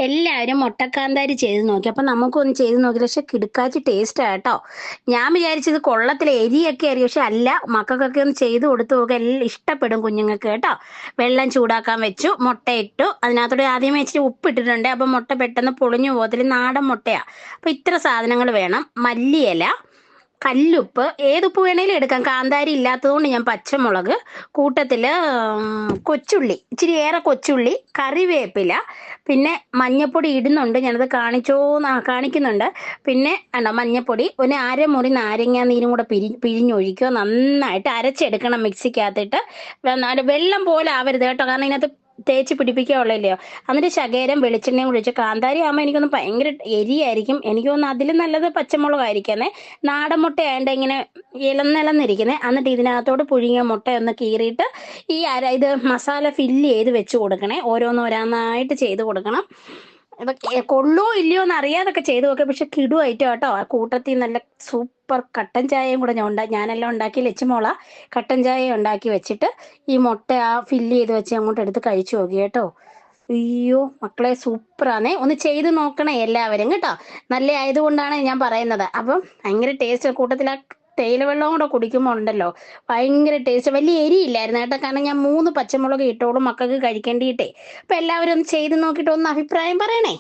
എല്ലാവരും മുട്ടക്കാന്താരി ചെയ്ത് നോക്കി. അപ്പം നമുക്കൊന്ന് ചെയ്ത് നോക്കി. പക്ഷെ കിടുക്കാച്ചി ടേസ്റ്റാ കേട്ടോ. ഞാൻ വിചാരിച്ചത് കൊള്ളത്തിലെ എരിയൊക്കെ ആയിരിക്കും. പക്ഷെ അല്ല, മക്കൾക്കൊക്കെ ഒന്ന് ചെയ്ത് കൊടുത്തു നോക്കുക. എല്ലാം ഇഷ്ടപ്പെടും കുഞ്ഞുങ്ങൾക്ക് കേട്ടോ. വെള്ളം ചൂടാക്കാൻ വെച്ചു, മുട്ട ഇട്ടു. അതിനകത്തോടെ ആദ്യമേ ഇച്ചിരി ഉപ്പിട്ടിട്ടുണ്ട്. അപ്പം മുട്ട പെട്ടെന്ന് പൊളിഞ്ഞു പോകത്തില്ല. നാടൻ മുട്ടയാ. അപ്പം ഇത്ര സാധനങ്ങൾ വേണം. മല്ലിയില, കല്ലുപ്പ്, ഏതുപ്പ് വേണേലും എടുക്കാം. കാന്താരി ഇല്ലാത്തതുകൊണ്ട് ഞാൻ പച്ചമുളക്, കൂട്ടത്തിൽ കൊച്ചുള്ളി, ഇച്ചിരി ഏറെ കൊച്ചുള്ളി, കറിവേപ്പില, പിന്നെ മഞ്ഞപ്പൊടി ഇടുന്നുണ്ട്. ഞാനത് കാണിക്കുന്നുണ്ട്. പിന്നെ മഞ്ഞപ്പൊടി, ഒരു അരമുറി നാരങ്ങ നീരും കൂടെ പിഴിഞ്ഞൊഴിക്കുക. നന്നായിട്ട് അരച്ചെടുക്കണം മിക്സിക്കകത്തിട്ട്. വെള്ളം പോലെ ആവരുത് കേട്ടോ, കാരണം ഇതിനകത്ത് തേച്ച് പിടിപ്പിക്കാനുള്ളല്ലോ. എന്നിട്ട് ശകലം വെളിച്ചെണ്ണയും കുഴിച്ച്, കാന്താരി ആകുമ്പോൾ എനിക്കൊന്ന് ഭയങ്കര എരിയായിരിക്കും. എനിക്ക് തോന്നുന്നു അതിലും നല്ലത് പച്ചമുളകായിരിക്കുന്നേ. നാടൻ മുട്ട ആയതുകൊണ്ട് ഇങ്ങനെ ഇളന്നിരിക്കുന്നത്. എന്നിട്ട് ഇതിനകത്തോട് പുഴുങ്ങിയ മുട്ട ഒന്ന് കീറിയിട്ട് ഇത് മസാല ഫില്ല് ചെയ്ത് വെച്ച് കൊടുക്കണേ. ഓരോന്നോരോന്നായിട്ട് ചെയ്ത് കൊടുക്കണം. ഇതൊക്കെ കൊള്ളോ ഇല്ലയോ എന്ന് അറിയാതൊക്കെ ചെയ്ത് നോക്കാം. പക്ഷെ കിടുവായിട്ട് കേട്ടോ. ആ കൂട്ടത്തിൽ നല്ല സൂപ്പർ കട്ടൻ ചായയും കൂടെ ഞാനെല്ലാം ഉണ്ടാക്കി. ലച്ചുമോള കട്ടൻ ചായ ഉണ്ടാക്കി വെച്ചിട്ട് ഈ മുട്ട ഫില്ല് ചെയ്ത് വെച്ച് അങ്ങോട്ട് എടുത്ത് കഴിച്ചു നോക്കി കേട്ടോ. അയ്യോ മക്കളെ, സൂപ്പറാന്നേ. ഒന്ന് ചെയ്ത് നോക്കണേ എല്ലാവരും കേട്ടോ. നല്ല ആയതുകൊണ്ടാണ് ഞാൻ പറയുന്നത്. അപ്പം ഭയങ്കര ടേസ്റ്റ്. കൂട്ടത്തിൽ ആ തേയില വെള്ളവും കൂടെ കുടിക്കുമ്പോൾ ഉണ്ടല്ലോ, ഭയങ്കര ടേസ്റ്റ്. വലിയ എരിയില്ലായിരുന്നു കേട്ടോ, കാരണം ഞാൻ 3 പച്ചമുളക് ഇട്ടോളും മക്കൾക്ക് കഴിക്കേണ്ടിയിട്ടേ. അപ്പൊ എല്ലാവരും ഒന്ന് ചെയ്ത് നോക്കിയിട്ട് ഒന്ന് അഭിപ്രായം പറയണേ.